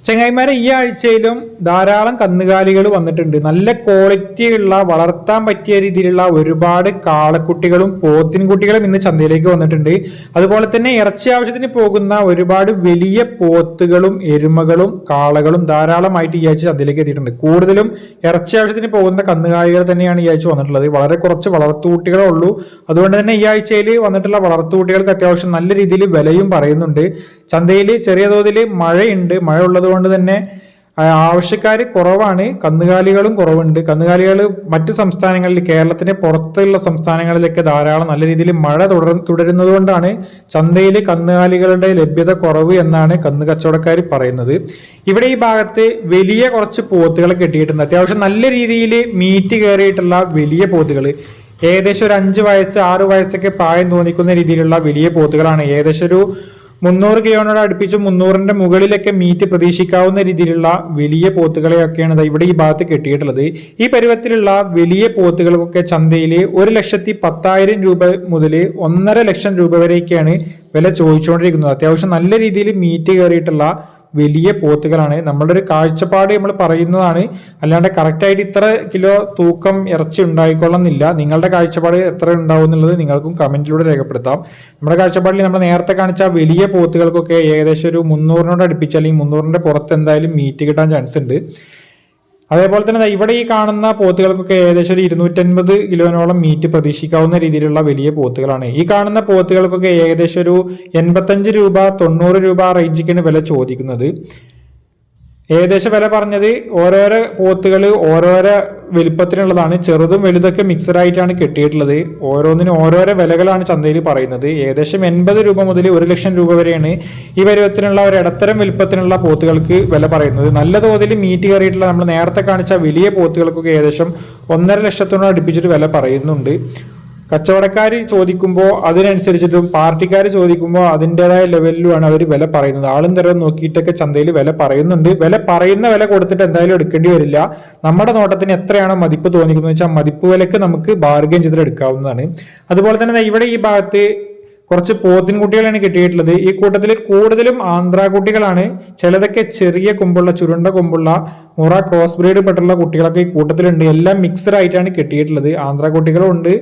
ചങ്ങായിമാരെ, ഈ ആഴ്ചയിലും ധാരാളം കന്നുകാലികൾ വന്നിട്ടുണ്ട്. നല്ല ക്വാളിറ്റിയുള്ള വളർത്താൻ പറ്റിയ രീതിയിലുള്ള ഒരുപാട് കാളക്കുട്ടികളും പോത്തിൻകുട്ടികളും ഇന്ന് ചന്തയിലേക്ക് വന്നിട്ടുണ്ട്. അതുപോലെ തന്നെ ഇറച്ചി ആവശ്യത്തിന് പോകുന്ന ഒരുപാട് വലിയ പോത്തുകളും എരുമകളും കാളകളും ധാരാളമായിട്ട് ഈ ആഴ്ച ചന്തയിലേക്ക് എത്തിയിട്ടുണ്ട്. കൂടുതലും ഇറച്ചി ആവശ്യത്തിന് പോകുന്ന കന്നുകാലികൾ തന്നെയാണ് ഈ ആഴ്ച വന്നിട്ടുള്ളത്. വളരെ കുറച്ച് വളർത്തുകുട്ടികളേ ഉള്ളൂ. അതുകൊണ്ട് തന്നെ ഈ ആഴ്ചയിൽ വന്നിട്ടുള്ള വളർത്തുകുട്ടികൾക്ക് അത്യാവശ്യം നല്ല രീതിയിൽ വിലയും പറയുന്നുണ്ട്. ചന്തയിൽ ചെറിയ തോതിൽ മഴയുണ്ട്. മഴ ഉള്ളത് കൊണ്ട് തന്നെ ആവശ്യക്കാർ കുറവാണ്. കന്നുകാലികളും കുറവുണ്ട്. കന്നുകാലികൾ മറ്റ് സംസ്ഥാനങ്ങളിൽ, കേരളത്തിന് പുറത്തുള്ള സംസ്ഥാനങ്ങളിലൊക്കെ ധാരാളം നല്ല രീതിയിൽ മഴ തുടരുന്നത് കൊണ്ടാണ് ചന്തയിൽ കന്നുകാലികളുടെ ലഭ്യത കുറവ് എന്നാണ് കന്നു കച്ചവടക്കാർ പറയുന്നത്. ഇവിടെ ഈ ഭാഗത്ത് വലിയ കുറച്ച് പോത്തുകളെ കെട്ടിയിട്ടുണ്ട്. അത്യാവശ്യം നല്ല രീതിയിൽ മീറ്റ് കയറിയിട്ടുള്ള വലിയ പോത്തുകൾ, ഏകദേശം ഒരു 5 വയസ്സ് 6 വയസ്സൊക്കെ പ്രായം തോന്നിക്കുന്ന രീതിയിലുള്ള വലിയ പോത്തുകളാണ്. ഏകദേശം ഒരു 300 കിലോനോട് അടുപ്പിച്ച് 300ന്റെ മുകളിലൊക്കെ മീറ്റ് പ്രതീക്ഷിക്കാവുന്ന രീതിയിലുള്ള വലിയ പോത്തുകളെയൊക്കെയാണ് ഇവിടെ ഈ ഭാഗത്ത് കെട്ടിയിട്ടുള്ളത്. ഈ പരുവത്തിലുള്ള വലിയ പോത്തുകൾക്കൊക്കെ ചന്തയിൽ 1,10,000 രൂപ മുതൽ 1.5 ലക്ഷം രൂപ വരെയൊക്കെയാണ് വില ചോദിച്ചുകൊണ്ടിരിക്കുന്നത്. അത്യാവശ്യം നല്ല രീതിയിൽ മീറ്റ് കയറിയിട്ടുള്ള വലിയ പോത്തുകളാണ്. നമ്മളുടെ ഒരു കാഴ്ചപ്പാട് നമ്മൾ പറയുന്നതാണ്, അല്ലാണ്ട് കറക്റ്റായിട്ട് ഇത്ര കിലോ തൂക്കം ഇറച്ചി ഉണ്ടായിക്കൊള്ളുന്നില്ല. നിങ്ങളുടെ കാഴ്ചപ്പാട് എത്ര ഉണ്ടാവും എന്നുള്ളത് നിങ്ങൾക്കും കമന്റിലൂടെ രേഖപ്പെടുത്താം. നമ്മുടെ കാഴ്ചപ്പാടിൽ നമ്മൾ നേരത്തെ കാണിച്ച വലിയ പോത്തുകൾക്കൊക്കെ ഏകദേശം ഒരു 300നോട് അടുപ്പിച്ച് അല്ലെങ്കിൽ 300ന്റെ പുറത്ത് എന്തായാലും മീറ്റ് കിട്ടാൻ ചാൻസ് ഉണ്ട്. അതേപോലെ തന്നെ ഇവിടെ ഈ കാണുന്ന പോത്തുകൾക്കൊക്കെ ഏകദേശം ഒരു 250 കിലോനോളം മീറ്റ് പ്രതീക്ഷിക്കാവുന്ന രീതിയിലുള്ള വലിയ പോത്തുകളാണ്. ഈ കാണുന്ന പോത്തുകൾക്കൊക്കെ ഏകദേശം ഒരു 85 രൂപ 90 രൂപ റേഞ്ചിക്കാണ് വില ചോദിക്കുന്നത്. ഏകദേശം വില പറഞ്ഞത് ഓരോരോ പോത്തുകൾ ഓരോരോ വലുപ്പത്തിനുള്ളതാണ്. ചെറുതും വലുതൊക്കെ മിക്സഡ് ആയിട്ടാണ് കെട്ടിയിട്ടുള്ളത്. ഓരോന്നിനും ഓരോരോ വിലകളാണ് ചന്തയിൽ പറയുന്നത്. ഏകദേശം 80 രൂപ മുതൽ 1 ലക്ഷം രൂപ വരെയാണ് ഈ പരുവത്തിനുള്ള ഒരു ഇടത്തരം വലുപ്പത്തിനുള്ള പോത്തുകൾക്ക് വില പറയുന്നത്. നല്ല തോതിൽ മീറ്റ് കയറിയിട്ടുള്ള നമ്മൾ നേരത്തെ കാണിച്ച വലിയ പോത്തുകൾക്കൊക്കെ ഏകദേശം 1.5 ലക്ഷത്തോട് അടുപ്പിച്ചിട്ട് വില പറയുന്നുണ്ട്. കച്ചവടക്കാർ ചോദിക്കുമ്പോൾ അതിനനുസരിച്ചിട്ടും പാർട്ടിക്കാർ ചോദിക്കുമ്പോൾ അതിൻ്റെതായ ലെവലിലുമാണ് അവർ വില പറയുന്നത്. ആളും തരം നോക്കിയിട്ടൊക്കെ ചന്തയിൽ വില പറയുന്നുണ്ട്. വില പറയുന്ന വില കൊടുത്തിട്ട് എന്തായാലും എടുക്കേണ്ടി വരില്ല. നമ്മുടെ നോട്ടത്തിന് എത്രയാണോ മതിപ്പ് തോന്നിക്കുന്നത് വെച്ചാൽ മതിപ്പ് വിലക്ക് നമുക്ക് ബാർഗെയിൻ ചെയ്തിട്ട് എടുക്കാവുന്നതാണ്. അതുപോലെ തന്നെ ഇവിടെ ഈ ഭാഗത്ത് കുറച്ച് പോത്തിൻകുട്ടികളാണ് കിട്ടിയിട്ടുള്ളത്. ഈ കൂട്ടത്തിൽ കൂടുതലും ആന്ധ്രാകുട്ടികളാണ്. ചിലതൊക്കെ ചെറിയ കൊമ്പുള്ള ചുരുണ്ട കൊമ്പുള്ള മുറ ക്രോസ് ബ്രീഡ് പെട്ടുള്ള കുട്ടികളൊക്കെ ഈ കൂട്ടത്തിലുണ്ട്. എല്ലാം മിക്സഡ് ആയിട്ടാണ് കെട്ടിയിട്ടുള്ളത്. ആന്ധ്രാകുട്ടികളും ഉണ്ട്,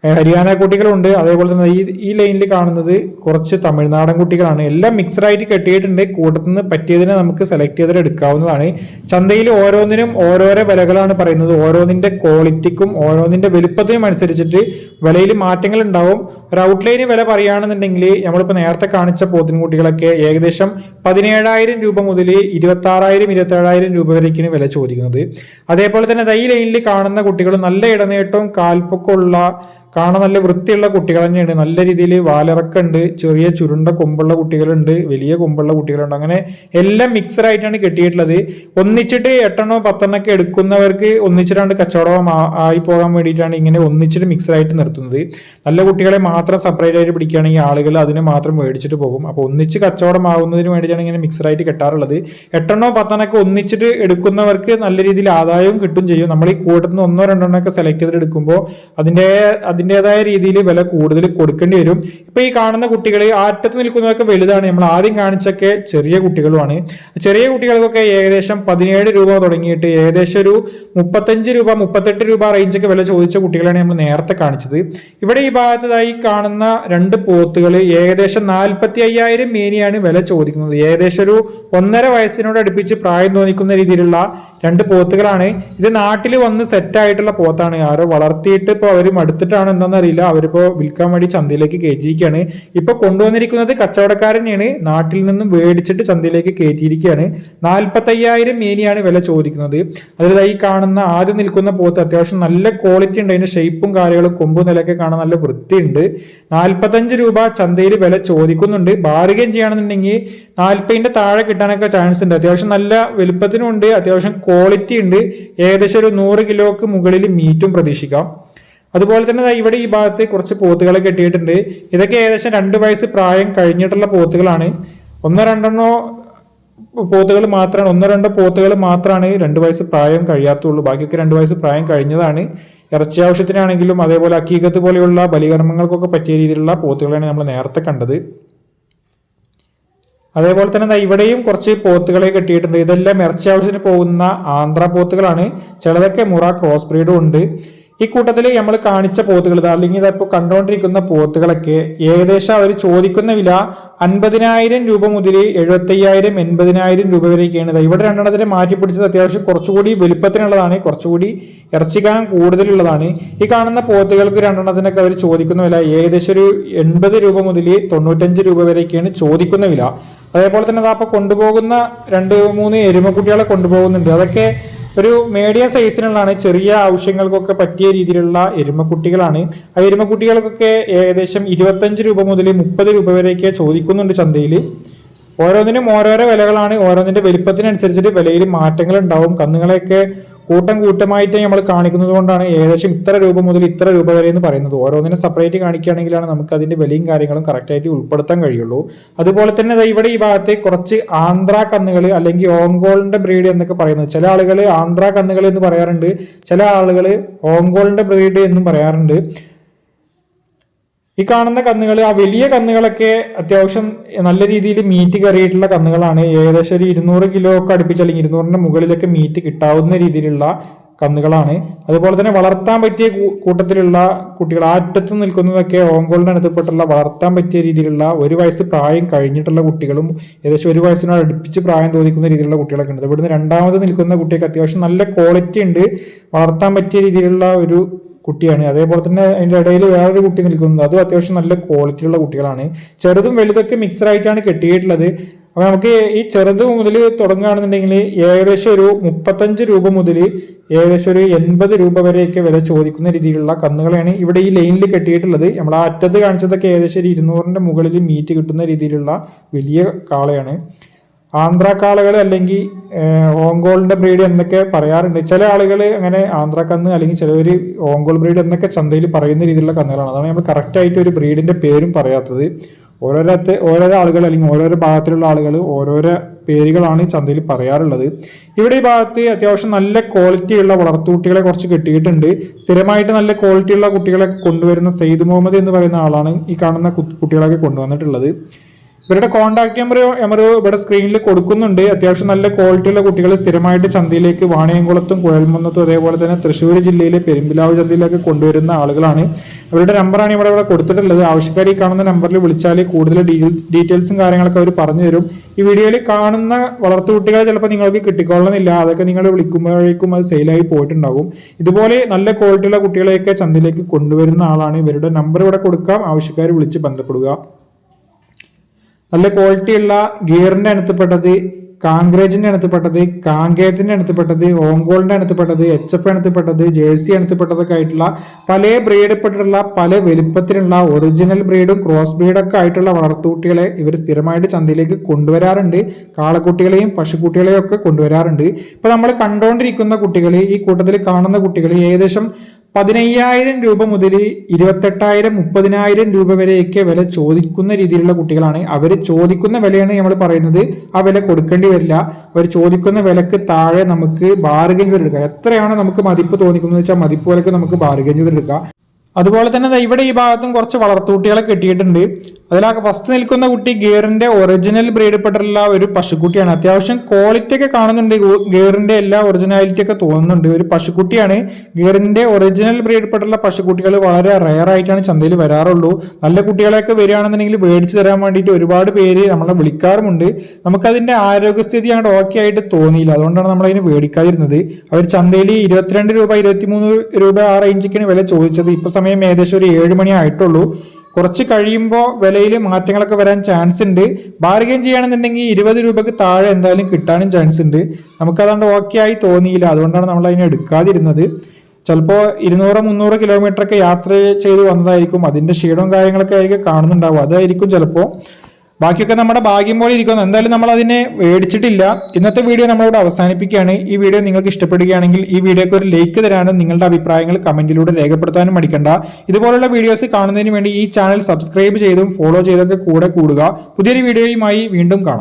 ഹരിയാന കുട്ടികളുണ്ട്. അതേപോലെ തന്നെ ഈ ലൈനിൽ കാണുന്നത് കുറച്ച് തമിഴ്നാടൻ കുട്ടികളാണ്. എല്ലാം മിക്സഡ് ആയിട്ട് കെട്ടിയിട്ടുണ്ട്. കൂട്ടത്തിൽ നിന്ന് പറ്റിയതിനെ നമുക്ക് സെലക്ട് ചെയ്തിട്ട് എടുക്കാവുന്നതാണ്. ചന്തയിൽ ഓരോന്നിനും ഓരോരോ വിലകളാണ് പറയുന്നത്. ഓരോന്നിന്റെ ക്വാളിറ്റിക്കും ഓരോന്നിന്റെ വലുപ്പത്തിനും അനുസരിച്ചിട്ട് വിലയിൽ മാറ്റങ്ങൾ ഉണ്ടാവും. ഒരു ഔട്ട്ലൈന് വില പറയുകയാണെന്നുണ്ടെങ്കിൽ നമ്മളിപ്പോൾ നേരത്തെ കാണിച്ച പോത്തിൻകുട്ടികളൊക്കെ ഏകദേശം 17,000 രൂപ മുതൽ 26,000 27,000 രൂപ വരേക്കാണ് വില ചോദിക്കുന്നത്. അതേപോലെ തന്നെ ഈ ലൈനിൽ കാണുന്ന കുട്ടികൾ നല്ല ഇടനേട്ടവും കാൽപ്പൊക്കമുള്ള കാണാൻ നല്ല വൃത്തിയുള്ള കുട്ടികൾ തന്നെയാണ്. നല്ല രീതിയിൽ വാലിറക്കുണ്ട്. ചെറിയ ചുരുണ്ട കൊമ്പുള്ള കുട്ടികളുണ്ട്, വലിയ കൊമ്പുള്ള കുട്ടികളുണ്ട്. അങ്ങനെ എല്ലാം മിക്സഡ് ആയിട്ടാണ് കെട്ടിയിട്ടുള്ളത്. ഒന്നിച്ചിട്ട് 8 10 ഒക്കെ എടുക്കുന്നവർക്ക് ഒന്നിച്ചിട്ടാണ്ട് കച്ചവടം ആയി പോകാൻ വേണ്ടിയിട്ടാണ് ഇങ്ങനെ ഒന്നിച്ചിട്ട് മിക്സഡ് ആയിട്ട് നിർത്തുന്നത്. നല്ല കുട്ടികളെ മാത്രം സെപ്പറേറ്റ് ആയിട്ട് പിടിക്കുകയാണെങ്കിൽ ആളുകൾ അതിനെ മാത്രം മേടിച്ചിട്ട് പോകും. അപ്പോൾ ഒന്നിച്ച് കച്ചവടം ആവുന്നതിന് വേണ്ടിയിട്ടാണ് ഇങ്ങനെ മിക്സഡ് ആയിട്ട് കെട്ടാറുള്ളത്. 8 10 ഒക്കെ ഒന്നിച്ചിട്ട് എടുക്കുന്നവർക്ക് നല്ല രീതിയിൽ ആദായവും കിട്ടും ചെയ്യും. നമ്മൾ ഈ കൂട്ടത്തിൽ നിന്ന് 1 2 ഒക്കെ സെലക്ട് ചെയ്തിട്ട് എടുക്കുമ്പോൾ അതിൻ്റെതായ രീതിയിൽ വില കൂടുതൽ കൊടുക്കേണ്ടി വരും. ഇപ്പൊ ഈ കാണുന്ന കുട്ടികൾ ആറ്റത്ത് നിൽക്കുന്നതൊക്കെ വലുതാണ്. നമ്മൾ ആദ്യം കാണിച്ചൊക്കെ ചെറിയ കുട്ടികളുമാണ്. ചെറിയ കുട്ടികൾക്കൊക്കെ ഏകദേശം 17 രൂപ തുടങ്ങിയിട്ട് ഏകദേശം ഒരു 35 രൂപ 38 രൂപ റേഞ്ചൊക്കെ വില ചോദിച്ച കുട്ടികളാണ് നമ്മൾ നേരത്തെ കാണിച്ചത്. ഇവിടെ ഈ ഭാഗത്തായി കാണുന്ന 2 പോത്തുകൾ ഏകദേശം 45,000 മേനിയാണ് വില ചോദിക്കുന്നത്. ഏകദേശം ഒരു 1.5 വയസ്സിനോട് അടുപ്പിച്ച് പ്രായം തോന്നിക്കുന്ന രീതിയിലുള്ള 2 പോത്തുകളാണ്. ഇത് നാട്ടിൽ വന്ന് സെറ്റ് ആയിട്ടുള്ള പോത്താണ്. ആരോ വളർത്തിയിട്ട് ഇപ്പോൾ അവർ മടുത്തിട്ടാണ് എന്താണെന്ന് അറിയില്ല, അവരിപ്പോ വിൽക്കാൻ വേണ്ടി ചന്തയിലേക്ക് കയറ്റിയിരിക്കുകയാണ്. ഇപ്പൊ കൊണ്ടുവന്നിരിക്കുന്നത് കച്ചവടക്കാരനെയാണ്, നാട്ടിൽ നിന്നും മേടിച്ചിട്ട് ചന്തയിലേക്ക് കയറ്റിയിരിക്കുകയാണ്. 45,000 മേനിയാണ് വില ചോദിക്കുന്നത്. അതിൽ ഈ കാണുന്ന ആദ്യം നിൽക്കുന്ന പോത്ത് അത്യാവശ്യം നല്ല ക്വാളിറ്റി ഉണ്ട്, അതിന്റെ ഷേപ്പും കാര്യങ്ങളും കൊമ്പും നിലയൊക്കെ കാണാൻ നല്ല വൃത്തിയുണ്ട്. 45 രൂപ ചന്തയിൽ വില ചോദിക്കുന്നുണ്ട്. ബാർഗെയിൻ ചെയ്യുകയാണെന്നുണ്ടെങ്കിൽ 40ന്റെ താഴെ കിട്ടാനൊക്കെ ചാൻസ് ഉണ്ട്. അത്യാവശ്യം നല്ല വലുപ്പത്തിനും ഉണ്ട്, അത്യാവശ്യം ക്വാളിറ്റി ഉണ്ട്. ഏകദേശം ഒരു 100 കിലോക്ക് മുകളിൽ മീറ്റും പ്രതീക്ഷിക്കാം. അതുപോലെ തന്നെ ഇവിടെ ഈ ഭാഗത്ത് കുറച്ച് പോത്തുകളെ കെട്ടിയിട്ടുണ്ട്. ഇതൊക്കെ ഏകദേശം 2 വയസ്സ് പ്രായം കഴിഞ്ഞിട്ടുള്ള പോത്തുകളാണ്. ഒന്നോ രണ്ടോ പോത്തുകൾ മാത്രമാണ് 2 വയസ്സ് പ്രായം കഴിയാത്തുള്ളൂ. ബാക്കിയൊക്കെ 2 വയസ്സ് പ്രായം കഴിഞ്ഞതാണ്. ഇറച്ചി ആവശ്യത്തിനാണെങ്കിലും അതേപോലെ അക്കീകത്ത് പോലെയുള്ള ബലികർമ്മങ്ങൾക്കൊക്കെ പറ്റിയ രീതിയിലുള്ള പോത്തുകളാണ് നമ്മൾ നേരത്തെ കണ്ടത്. അതേപോലെ തന്നെ ഇവിടെയും കുറച്ച് പോത്തുകളെ കെട്ടിയിട്ടുണ്ട്. ഇതെല്ലാം ഇറച്ചി ആവശ്യത്തിന് പോകുന്ന ആന്ധ്ര പോത്തുകളാണ്. ചിലതൊക്കെ മുറ ക്രോസ് ബ്രീഡും ഉണ്ട്. ഈ കൂട്ടത്തിൽ നമ്മൾ കാണിച്ച പോത്തുകൾ അല്ലെങ്കിൽ ഇതിപ്പോൾ കണ്ടുകൊണ്ടിരിക്കുന്ന പോത്തുകളൊക്കെ ഏകദേശം അവർ ചോദിക്കുന്ന വില 50,000 രൂപ മുതൽ 75,000 80,000 രൂപ വരെയൊക്കെയാണ്. ഇവിടെ രണ്ടെണ്ണത്തിന് മാറ്റി പിടിച്ചത് അത്യാവശ്യം കുറച്ചുകൂടി വലുപ്പത്തിനുള്ളതാണ്, കുറച്ചുകൂടി ഇറച്ചിക്കാനം കൂടുതലുള്ളതാണ്. ഈ കാണുന്ന പോത്തുകൾക്ക് രണ്ടെണ്ണത്തിനൊക്കെ അവർ ചോദിക്കുന്ന വില ഏകദേശം ഒരു 80 രൂപ മുതൽ 95 രൂപ വരെയൊക്കെയാണ് ചോദിക്കുന്ന വില. അതേപോലെ തന്നെ അപ്പൊ കൊണ്ടുപോകുന്ന 2-3 എരുമക്കുട്ടികളെ കൊണ്ടുപോകുന്നുണ്ട്. അതൊക്കെ ഒരു മീഡിയം സൈസിനുള്ളതാണ്, ചെറിയ ആവശ്യങ്ങൾക്കൊക്കെ പറ്റിയ രീതിയിലുള്ള എരുമക്കുട്ടികളാണ്. ആ എരുമക്കുട്ടികൾക്കൊക്കെ ഏകദേശം 25 രൂപ മുതൽ 30 രൂപ വരെയൊക്കെ ചോദിക്കുന്നുണ്ട് ചന്തയിൽ. ഓരോന്നിനും ഓരോരോ വിലകളാണ്. ഓരോന്നിന്റെ വലിപ്പത്തിനനുസരിച്ചിട്ട് വിലയിൽ മാറ്റങ്ങൾ ഉണ്ടാവും. കന്നുകളെയൊക്കെ കൂട്ടമായിട്ട് നമ്മൾ കാണിക്കുന്നത് കൊണ്ടാണ് ഏകദേശം ഇത്ര രൂപ മുതൽ ഇത്ര രൂപ വരെ എന്ന് പറയുന്നത്. ഓരോന്നിനെ സെപ്പറേറ്റ് കാണിക്കുകയാണെങ്കിലാണ് നമുക്ക് അതിന്റെ വിലയും കാര്യങ്ങളും കറക്റ്റായിട്ട് ഉൾപ്പെടുത്താൻ കഴിയുള്ളൂ. അതുപോലെ തന്നെ ഇവിടെ ഈ ഭാഗത്ത് കുറച്ച് ആന്ധ്ര കന്നുകൾ അല്ലെങ്കിൽ ഓങ്കോളിന്റെ ബ്രീഡ് എന്നൊക്കെ പറയുന്നത്. ചില ആളുകൾ ആന്ധ്ര കന്നുകൾ എന്ന് പറയാറുണ്ട്, ചില ആളുകൾ ഓങ്കോളിന്റെ ബ്രീഡ് എന്നും പറയാറുണ്ട്. ഈ കാണുന്ന കന്നുകൾ, ആ വലിയ കന്നുകളൊക്കെ അത്യാവശ്യം നല്ല രീതിയിൽ മീറ്റ് കയറിയിട്ടുള്ള കന്നുകളാണ്. ഏകദേശം ഒരു 200 കിലോ ഒക്കെ അടുപ്പിച്ച് അല്ലെങ്കിൽ 200ന്റെ മുകളിലൊക്കെ മീറ്റ് കിട്ടാവുന്ന രീതിയിലുള്ള കന്നുകളാണ്. അതുപോലെ തന്നെ വളർത്താൻ പറ്റിയ കൂട്ടത്തിലുള്ള കുട്ടികൾ, അറ്റത്ത് നിൽക്കുന്നതൊക്കെ ഓങ്കോളിന്റെ അടുത്തപ്പെട്ടുള്ള വളർത്താൻ പറ്റിയ രീതിയിലുള്ള 1 വയസ്സ് പ്രായം കഴിഞ്ഞിട്ടുള്ള കുട്ടികളും ഏകദേശം 1 വയസ്സിനോട് അടുപ്പിച്ച് പ്രായം തോന്നിക്കുന്ന രീതിയിലുള്ള കുട്ടികളൊക്കെ ഉണ്ട്. ഇവിടുന്ന് രണ്ടാമത് നിൽക്കുന്ന കുട്ടിയൊക്കെ അത്യാവശ്യം നല്ല ക്വാളിറ്റി ഉണ്ട്, വളർത്താൻ പറ്റിയ രീതിയിലുള്ള ഒരു കുട്ടിയാണ്. അതേപോലെ തന്നെ അതിന്റെ ഇടയിൽ വേറൊരു കുട്ടി നിൽക്കുന്നത്, അതും അത്യാവശ്യം നല്ല ക്വാളിറ്റിയുള്ള കുട്ടികളാണ്. ചെറുതും വലുതൊക്കെ മിക്സഡ് ആയിട്ടാണ് കെട്ടിയിട്ടുള്ളത്. അപ്പൊ നമുക്ക് ഈ ചെറുത് മുതൽ തുടങ്ങുകയാണെന്നുണ്ടെങ്കിൽ ഏകദേശം ഒരു 35 രൂപ മുതൽ ഏകദേശം ഒരു 80 രൂപ വരെയൊക്കെ വില ചോദിക്കുന്ന രീതിയിലുള്ള കന്നുകളാണ് ഇവിടെ ഈ ലൈനിൽ കെട്ടിയിട്ടുള്ളത്. നമ്മൾ ആ അറ്റത്ത് കാണിച്ചതൊക്കെ ഏകദേശം ഒരു 200ന്റെ മുകളിൽ മീറ്റ് കിട്ടുന്ന രീതിയിലുള്ള വലിയ കാളയാണ്. ആന്ധ്ര കാളകൾ അല്ലെങ്കിൽ ഓങ്കോളിന്റെ ബ്രീഡ് എന്നൊക്കെ പറയാറുണ്ട്. ചില ആളുകൾ അങ്ങനെ ആന്ധ്ര കന്ന് അല്ലെങ്കിൽ ചിലവർ ഓങ്കോൾ ബ്രീഡ് എന്നൊക്കെ ചന്തയിൽ പറയുന്ന രീതിയിലുള്ള കന്നുകളാണ്. അതാണ് നമ്മൾ കറക്റ്റ് ആയിട്ട് ഒരു ബ്രീഡിന്റെ പേരും പറയാത്തത്. ഓരോരോ ആളുകൾ അല്ലെങ്കിൽ ഓരോരോ ഭാഗത്തിലുള്ള ആളുകൾ ഓരോരോ പേരുകളാണ് ചന്തയിൽ പറയാറുള്ളത്. ഇവിടെ ഈ ഭാഗത്ത് അത്യാവശ്യം നല്ല ക്വാളിറ്റിയുള്ള വളർത്തുകുട്ടികളെ കുറച്ച് കിട്ടിയിട്ടുണ്ട്. സ്ഥിരമായിട്ട് നല്ല ക്വാളിറ്റിയുള്ള കുട്ടികളെ കൊണ്ടുവരുന്ന സെയ്ദ് മുഹമ്മദ് എന്ന് പറയുന്ന ആളാണ് ഈ കാണുന്ന കുട്ടികളൊക്കെ കൊണ്ടുവന്നിട്ടുള്ളത്. ഇവരുടെ കോൺടാക്ട് നമ്പർ ഇവിടെ സ്ക്രീനിൽ കൊടുക്കുന്നുണ്ട്. അത്യാവശ്യം നല്ല ക്വാളിറ്റിയുള്ള കുട്ടികൾ സ്ഥിരമായിട്ട് ചന്തയിലേക്ക് വാണിയംകുളത്തും കുഴൽമന്നത്തും അതേപോലെ തന്നെ തൃശ്ശൂർ ജില്ലയിലെ പെരുമ്പിലാവ് ചന്തയിലേക്ക് കൊണ്ടുവരുന്ന ആളുകളാണ്. അവരുടെ നമ്പറാണ് ഇവിടെ കൊടുത്തിട്ടുള്ളത്. ആവശ്യക്കാർ ഈ കാണുന്ന നമ്പറിൽ വിളിച്ചാൽ കൂടുതൽ ഡീറ്റെയിൽസും കാര്യങ്ങളൊക്കെ അവർ പറഞ്ഞു തരും. ഈ വീഡിയോയിൽ കാണുന്ന വളർത്തുകുട്ടികളെ ചിലപ്പോൾ നിങ്ങൾക്ക് കിട്ടിക്കൊള്ളുന്നില്ല, അതൊക്കെ നിങ്ങൾ വിളിക്കുമ്പോഴേക്കും അത് സെയിലായി പോയിട്ടുണ്ടാകും. ഇതുപോലെ നല്ല ക്വാളിറ്റിയുള്ള കുട്ടികളെയൊക്കെ ചന്തയിലേക്ക് കൊണ്ടുവരുന്ന ആളാണ്. ഇവരുടെ നമ്പർ ഇവിടെ കൊടുക്കാം, ആവശ്യക്കാർ വിളിച്ച് ബന്ധപ്പെടുക. നല്ല ക്വാളിറ്റിയുള്ള ഗിയറിന്റെ അണുത്തപ്പെട്ടത്, കാങ്ക്രേജിന്റെ അണുത്തപ്പെട്ടത്, കാങ്കേയത്തിന്റെ അണുത്തപ്പെട്ടത്, ഓങ്കോളിന്റെ അണുത്തപ്പെട്ടത്, HF അണുത്തപ്പെട്ടത്, ജേഴ്സി അണുത്തപ്പെട്ടതൊക്കെ ആയിട്ടുള്ള പല ബ്രീഡപ്പെട്ടിട്ടുള്ള പല വലുപ്പത്തിലുള്ള ഒറിജിനൽ ബ്രീഡും ക്രോസ് ബ്രീഡൊക്കെ ആയിട്ടുള്ള വളർത്തുകുട്ടികളെ ഇവർ സ്ഥിരമായിട്ട് ചന്തയിലേക്ക് കൊണ്ടുവരാറുണ്ട്. കാളക്കുട്ടികളെയും പശുക്കുട്ടികളെയും ഒക്കെ കൊണ്ടുവരാറുണ്ട്. ഇപ്പൊ നമ്മൾ കണ്ടുകൊണ്ടിരിക്കുന്ന കുട്ടികൾ, ഈ കൂട്ടത്തിൽ കാണുന്ന കുട്ടികൾ ഏകദേശം 15,000 രൂപ മുതൽ 28,000 30,000 രൂപ വരെയൊക്കെ വില ചോദിക്കുന്ന രീതിയിലുള്ള കുട്ടികളാണ്. അവർ ചോദിക്കുന്ന വിലയാണ് നമ്മൾ പറയുന്നത്, ആ വില കൊടുക്കേണ്ടി വരില്ല. അവർ ചോദിക്കുന്ന വിലക്ക് താഴെ നമുക്ക് ബാർഗൈൻ ചെയ്തെടുക്കാം. എത്രയാണ് നമുക്ക് മതിപ്പ് തോന്നിക്കുന്നത് വെച്ചാൽ മതിപ്പ് വിലക്ക് നമുക്ക് ബാർഗൈൻ ചെയ്തെടുക്കാം. അതുപോലെ തന്നെ ഇവിടെ ഈ ഭാഗത്തും കുറച്ച് വളർത്തുകുട്ടികളെ കിട്ടിയിട്ടുണ്ട്. അതിൽ ഫസ്റ്റ് നിൽക്കുന്ന കുട്ടി ഗിയറിന്റെ ഒറിജിനൽ ബ്രീഡപ്പെട്ടുള്ള ഒരു പശുക്കുട്ടിയാണ്. അത്യാവശ്യം ക്വാളിറ്റി ഒക്കെ കാണുന്നുണ്ട്, ഗിയറിന്റെ എല്ലാ ഒറിജിനാലിറ്റി ഒക്കെ തോന്നുന്നുണ്ട്. ഒരു പശുക്കുട്ടിയാണ്. ഗിയറിന്റെ ഒറിജിനൽ ബ്രീഡപ്പെട്ടുള്ള പശുക്കുട്ടികൾ വളരെ റയർ ആയിട്ടാണ് ചന്തയിൽ വരാറുള്ളൂ. നല്ല കുട്ടികളെയൊക്കെ വരികയാണെന്നുണ്ടെങ്കിൽ മേടിച്ചു തരാൻ വേണ്ടിയിട്ട് ഒരുപാട് പേര് നമ്മളെ വിളിക്കാറുമുണ്ട്. നമുക്കതിന്റെ ആരോഗ്യസ്ഥിതി അങ്ങോട്ട് ഓക്കെ ആയിട്ട് തോന്നിയില്ല, അതുകൊണ്ടാണ് നമ്മൾ അതിന് മേടിക്കാതിരുന്നത്. അവർ ചന്തയിൽ 22 രൂപ 23 രൂപ ആ റേഞ്ചൊക്കെയാണ് വില ചോദിച്ചത്. ഇപ്പൊ സമയം ഏകദേശം ഒരു 7 മണി ആയിട്ടുള്ളൂ. കുറച്ച് കഴിയുമ്പോൾ വിലയിൽ മാറ്റങ്ങളൊക്കെ വരാൻ ചാൻസ് ഉണ്ട്. ബാർഗെയിൻ ചെയ്യുകയാണെന്നുണ്ടെങ്കിൽ 20 രൂപക്ക് താഴെ എന്തായാലും കിട്ടാനും ചാൻസ് ഉണ്ട്. നമുക്കതുകൊണ്ട് ഓക്കെ ആയി തോന്നിയില്ല, അതുകൊണ്ടാണ് നമ്മൾ അതിനെ എടുക്കാതിരുന്നത്. ചിലപ്പോൾ 200-300 കിലോമീറ്റർ ഒക്കെ യാത്ര ചെയ്ത് വന്നതായിരിക്കും, അതിന്റെ ക്ഷീണവും കാര്യങ്ങളൊക്കെ ആയിരിക്കും കാണുന്നുണ്ടാവും, അതായിരിക്കും ചിലപ്പോൾ. ബാക്കിയൊക്കെ നമ്മുടെ ഭാഗ്യം പോലെ ഇരിക്കുന്നു. എന്തായാലും നമ്മൾ അതിനെ മേടിച്ചിട്ടില്ല. ഇന്നത്തെ വീഡിയോ നമ്മളിവിടെ അവസാനിപ്പിക്കുകയാണ്. ഈ വീഡിയോ നിങ്ങൾക്ക് ഇഷ്ടപ്പെടുകയാണെങ്കിൽ ഈ വീഡിയോക്ക് ഒരു ലൈക്ക് തരാനും നിങ്ങളുടെ അഭിപ്രായങ്ങൾ കമന്റിലൂടെ രേഖപ്പെടുത്താനും മടിക്കണ്ട. ഇതുപോലുള്ള വീഡിയോസ് കാണുന്നതിന് വേണ്ടി ഈ ചാനൽ സബ്സ്ക്രൈബ് ചെയ്തും ഫോളോ ചെയ്തൊക്കെ കൂടെ കൂടുക. പുതിയൊരു വീഡിയോയുമായി വീണ്ടും കാണാം.